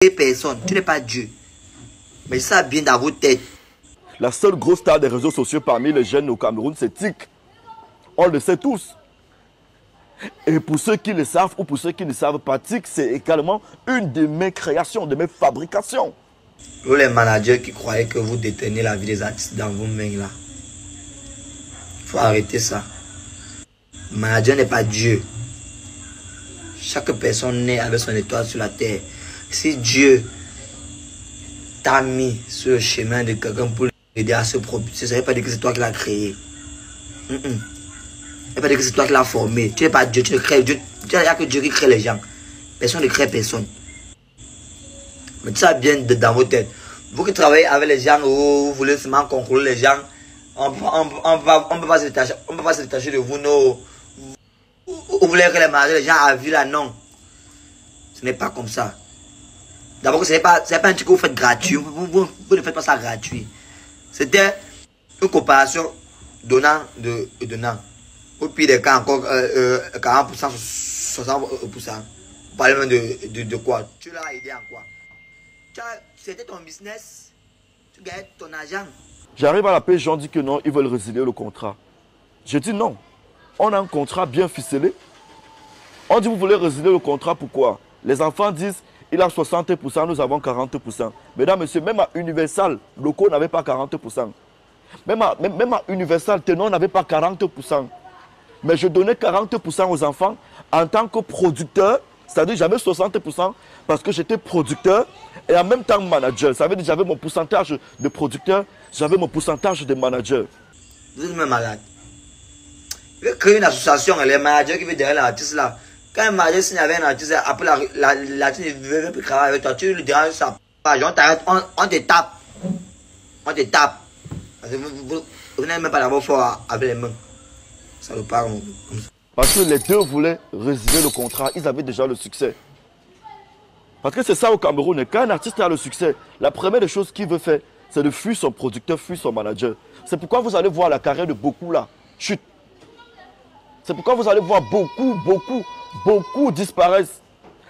Personne, tu n'es pas Dieu. Mais ça vient dans votre tête. La seule grosse star des réseaux sociaux parmi les jeunes au Cameroun, c'est Tic. On le sait tous. Et pour ceux qui le savent ou pour ceux qui ne savent pas, Tic, c'est également une de mes créations, de mes fabrications. Vous les managers qui croyaient que vous détenez la vie des artistes dans vos mains là. Il faut arrêter ça. Le manager n'est pas Dieu. Chaque personne naît avec son étoile sur la terre. Si Dieu t'a mis sur le chemin de quelqu'un pour l'aider à se propulser, ça ne veut pas dire que c'est toi qui l'as créé. Ça ne veut pas dire que c'est toi qui l'as formé. Tu n'es pas Dieu, tu ne crées Dieu. Il n'y a que Dieu qui crée les gens. Personne ne crée personne. Mais ça vient dans vos têtes. Vous qui travaillez avec les gens, vous voulez seulement contrôler les gens, on ne peut pas se détacher de vous. Non. Vous voulez que les gens à vie là, non. Ce n'est pas comme ça. D'abord, ce n'est pas un truc que vous faites gratuit. Vous ne faites pas ça gratuit. C'était une coopération donnant et donnant. Au pire des cas, encore 40%, 60%. Vous parlez même de quoi? Tu l'as aidé en quoi? C'était ton business. Tu gagnes ton argent. J'arrive à la paix, j'en dis que non, ils veulent résilier le contrat. Je dis non. On a un contrat bien ficelé. On dit vous voulez résilier le contrat, pourquoi? Les enfants disent il a 60%, nous avons 40%. Mesdames, messieurs, même à Universal, Loco n'avait pas 40%. Même à Universal, Tenon n'avait pas 40%. Mais je donnais 40% aux enfants en tant que producteur. C'est-à-dire j'avais 60% parce que j'étais producteur et en même temps manager. Ça veut dire j'avais mon pourcentage de producteur, j'avais mon pourcentage de manager. Vous êtes même malade. Vous créer une association, les managers qui veulent derrière l'artiste là. Quand un manager signe avec un artiste, après l'artiste ne veut plus travailler avec toi, tu lui diras sa page, on t'arrête, on te tape. On te tape. Parce que vous n'avez même pas d'abord fort avec les mains. Ça le parle comme ça. Parce que les deux voulaient résilier le contrat, ils avaient déjà le succès. Parce que c'est ça au Cameroun, quand un artiste a le succès, la première des choses qu'il veut faire, c'est de fuir son producteur, fuir son manager. C'est pourquoi vous allez voir la carrière de beaucoup là, chute. C'est pourquoi vous allez voir beaucoup disparaissent.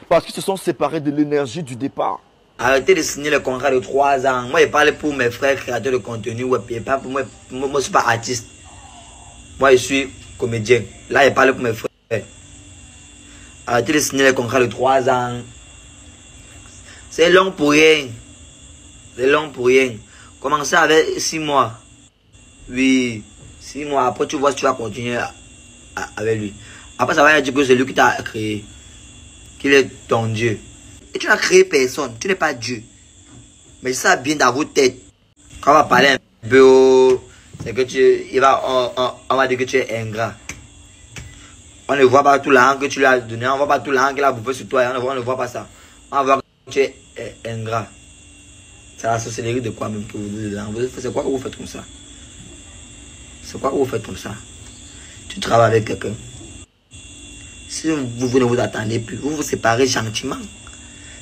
Parce qu'ils se sont séparés de l'énergie du départ. Arrêtez de signer le contrat de 3 ans. Moi, je parle pour mes frères créateurs de contenu. Ouais, pas pour moi, je ne suis pas artiste. Moi, je suis comédien. Là, je parle pour mes frères. Arrêtez de signer le contrat de 3 ans. C'est long pour rien. C'est long pour rien. Commencez avec 6 mois. Oui, 6 mois. Après, tu vois si tu vas continuer avec lui. Après, ça va dire que c'est lui qui t'a créé. Qu'il est ton Dieu. Et tu n'as créé personne. Tu n'es pas Dieu. Mais ça vient dans votre tête. Quand on va parler un peu, c'est que on va dire que tu es ingrat. On ne voit pas tout l'argent que tu lui as donné. On ne voit pas tout l'argent qu'il a bouffé sur toi. On ne voit pas ça. On va voir que tu es ingrat. C'est la sorcellerie de quoi même que vous dites dedans. C'est quoi que vous faites comme ça? C'est quoi que vous faites comme ça? Tu travailles avec quelqu'un. Si vous ne vous attendez plus, vous vous séparez gentiment.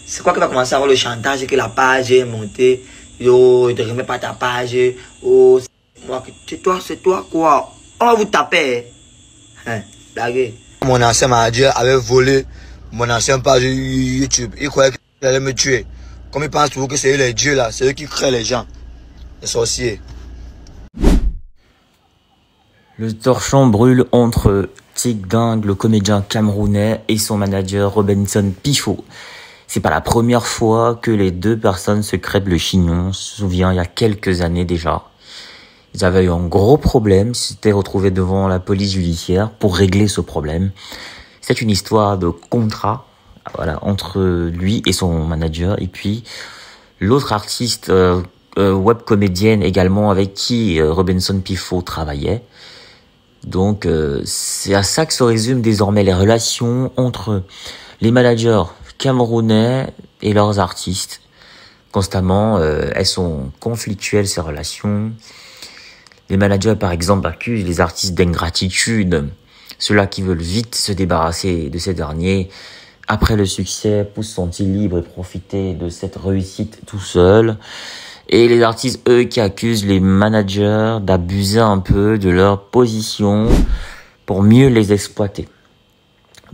C'est quoi qui va commencer à avoir le chantage que la page est montée? Yo, il ne te remet pas ta page. Oh, c'est toi quoi? On va vous taper. Hein, blague. Mon ancien manager avait volé mon ancien page YouTube. Il croyait qu'il allait me tuer. Comme il pense toujours que c'est eux les dieux là, c'est eux qui créent les gens. Les sorciers. Le torchon brûle entre Tic Gang, le comédien camerounais, et son manager Robinson Pifo. C'est pas la première fois que les deux personnes se crêpent le chignon. On se souvient, il y a quelques années déjà. Ils avaient eu un gros problème, ils s'étaient retrouvés devant la police judiciaire pour régler ce problème. C'est une histoire de contrat, voilà, entre lui et son manager, et puis l'autre artiste, web comédienne également, avec qui Robinson Pifo travaillait. Donc, c'est à ça que se résument désormais les relations entre les managers camerounais et leurs artistes. Constamment, elles sont conflictuelles, ces relations. Les managers, par exemple, accusent les artistes d'ingratitude. Ceux-là qui veulent vite se débarrasser de ces derniers, après le succès, pour se sentir libre et profiter de cette réussite tout seul. Et les artistes, eux, qui accusent les managers d'abuser un peu de leur position pour mieux les exploiter.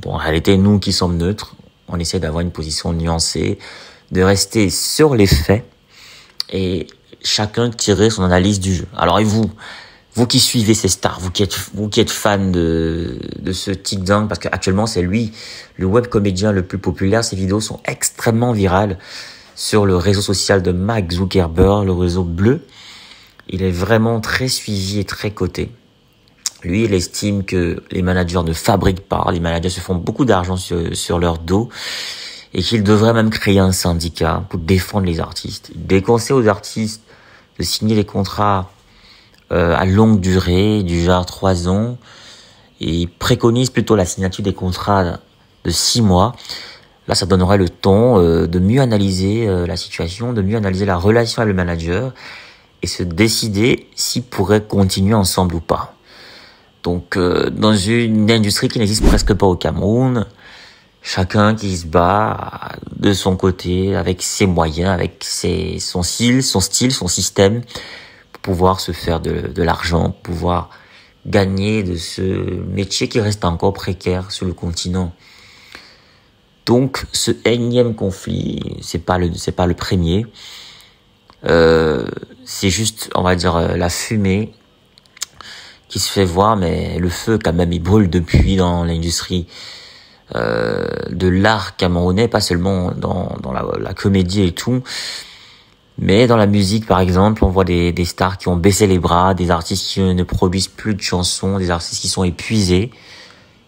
Bon, en réalité, nous qui sommes neutres, on essaie d'avoir une position nuancée, de rester sur les faits et chacun tirer son analyse du jeu. Alors et vous qui suivez ces stars, vous qui êtes fan de ce Tic Dang, parce qu'actuellement c'est lui le web comédien le plus populaire, ses vidéos sont extrêmement virales sur le réseau social de Mark Zuckerberg, le réseau bleu. Il est vraiment très suivi et très coté. Lui, il estime que les managers ne fabriquent pas, les managers se font beaucoup d'argent sur leur dos et qu'il devrait même créer un syndicat pour défendre les artistes. Il déconseille aux artistes de signer des contrats à longue durée, du genre 3 ans, et il préconise plutôt la signature des contrats de 6 mois. Là, ça donnerait le temps de mieux analyser la situation, de mieux analyser la relation avec le manager et se décider s'ils pourraient continuer ensemble ou pas. Donc, dans une industrie qui n'existe presque pas au Cameroun, chacun qui se bat de son côté, avec ses moyens, avec son style, son système, pouvoir se faire de l'argent, pouvoir gagner de ce métier qui reste encore précaire sur le continent. Donc, ce énième conflit, c'est pas le premier. C'est juste, on va dire, la fumée qui se fait voir, mais le feu, quand même, il brûle depuis dans l'industrie de l'art camerounais, pas seulement dans la comédie et tout. Mais dans la musique, par exemple, on voit des stars qui ont baissé les bras, des artistes qui ne produisent plus de chansons, des artistes qui sont épuisés,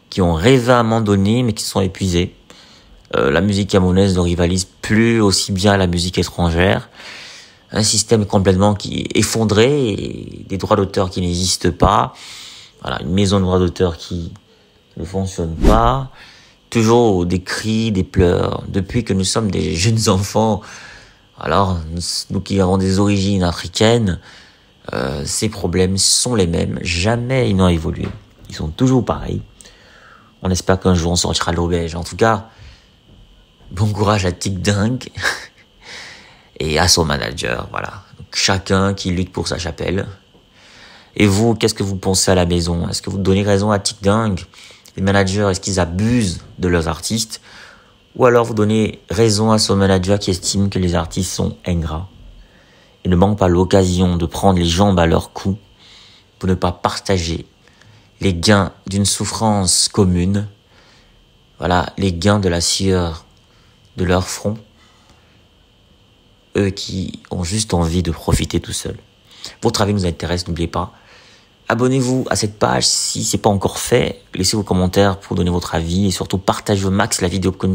qui ont rêvé à un moment donné, mais qui sont épuisés. La musique camerounaise ne rivalise plus aussi bien à la musique étrangère. Un système complètement qui est effondré, et des droits d'auteur qui n'existent pas. Voilà, une maison de droits d'auteur qui ne fonctionne pas. Toujours des cris, des pleurs. Depuis que nous sommes des jeunes enfants, alors, nous qui avons des origines africaines, ces problèmes sont les mêmes. Jamais ils n'ont évolué. Ils sont toujours pareils. On espère qu'un jour on sortira de l'auberge. En tout cas, bon courage à Tic Dang et à son manager. Voilà. Donc, chacun qui lutte pour sa chapelle. Et vous, qu'est-ce que vous pensez à la maison? Est-ce que vous donnez raison à Tic Dang? Les managers, est-ce qu'ils abusent de leurs artistes? Ou alors vous donnez raison à son manager qui estime que les artistes sont ingrats et ne manque pas l'occasion de prendre les jambes à leur cou pour ne pas partager les gains d'une souffrance commune. Voilà, les gains de la sueur de leur front. Eux qui ont juste envie de profiter tout seuls. Votre avis nous intéresse, n'oubliez pas. Abonnez-vous à cette page si c'est pas encore fait. Laissez vos commentaires pour donner votre avis et surtout partagez au max la vidéo pour que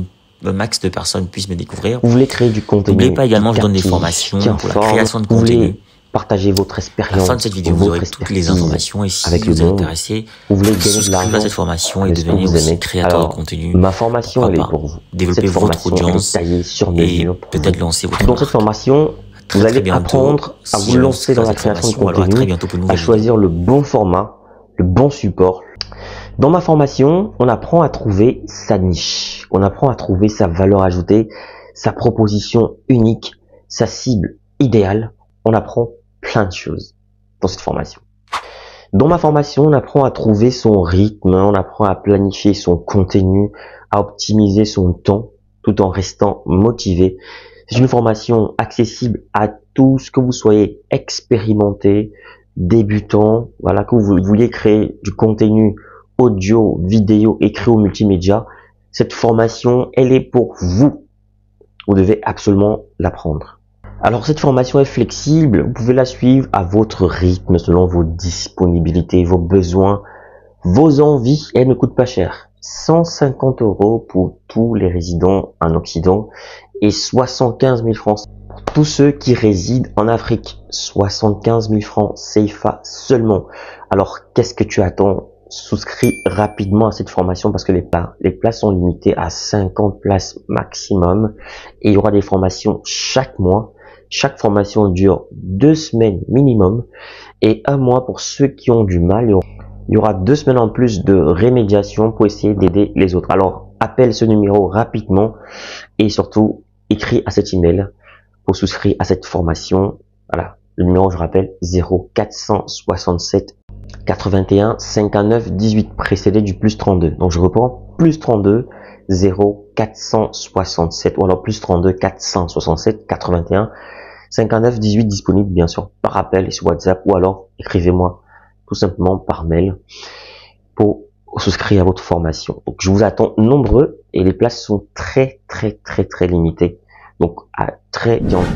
le max de personnes puissent me découvrir. Vous voulez créer du contenu. N'oubliez pas également, je donne des formations pour la création de contenu. Partagez votre expérience. À la fin de cette vidéo, vous aurez toutes les informations et si vous êtes intéressé, vous voulez gagner de l'argent à cette formation et devenir aussi créateur de contenu. Ma formation, elle est pour vous. Développer votre audience et peut-être lancer votre marque. Dans cette formation, vous allez apprendre à vous lancer dans la création de contenu, à choisir le bon format, le bon support. Dans ma formation, on apprend à trouver sa niche, on apprend à trouver sa valeur ajoutée, sa proposition unique, sa cible idéale. On apprend plein de choses dans cette formation. Dans ma formation, on apprend à trouver son rythme, on apprend à planifier son contenu, à optimiser son temps tout en restant motivé. C'est une formation accessible à tous, que vous soyez expérimenté, débutant, voilà, que vous vouliez créer du contenu audio, vidéo, écrit ou multimédia. Cette formation, elle est pour vous. Vous devez absolument l'apprendre. Alors, cette formation est flexible. Vous pouvez la suivre à votre rythme, selon vos disponibilités, vos besoins, vos envies. Elle ne coûte pas cher. 150 € pour tous les résidents en Occident et 75 000 francs pour tous ceux qui résident en Afrique. 75 000 francs CFA seulement. Alors, qu'est-ce que tu attends? Souscris rapidement à cette formation parce que les places sont limitées à 50 places maximum et il y aura des formations chaque mois. Chaque formation dure 2 semaines minimum et 1 mois pour ceux qui ont du mal. Il y aura 2 semaines en plus de rémédiation pour essayer d'aider les autres. Alors, appelle ce numéro rapidement et surtout, écris à cet email pour souscrire à cette formation. Voilà, le numéro, je rappelle, 0467 81 59 18, précédé du +32. Donc, je reprends, +32 0467 ou alors plus 32 467 81 59 18 disponible bien sûr par appel et sur WhatsApp ou alors écrivez-moi tout simplement par mail pour souscrire à votre formation. Donc je vous attends nombreux et les places sont très limitées. Donc à très bientôt.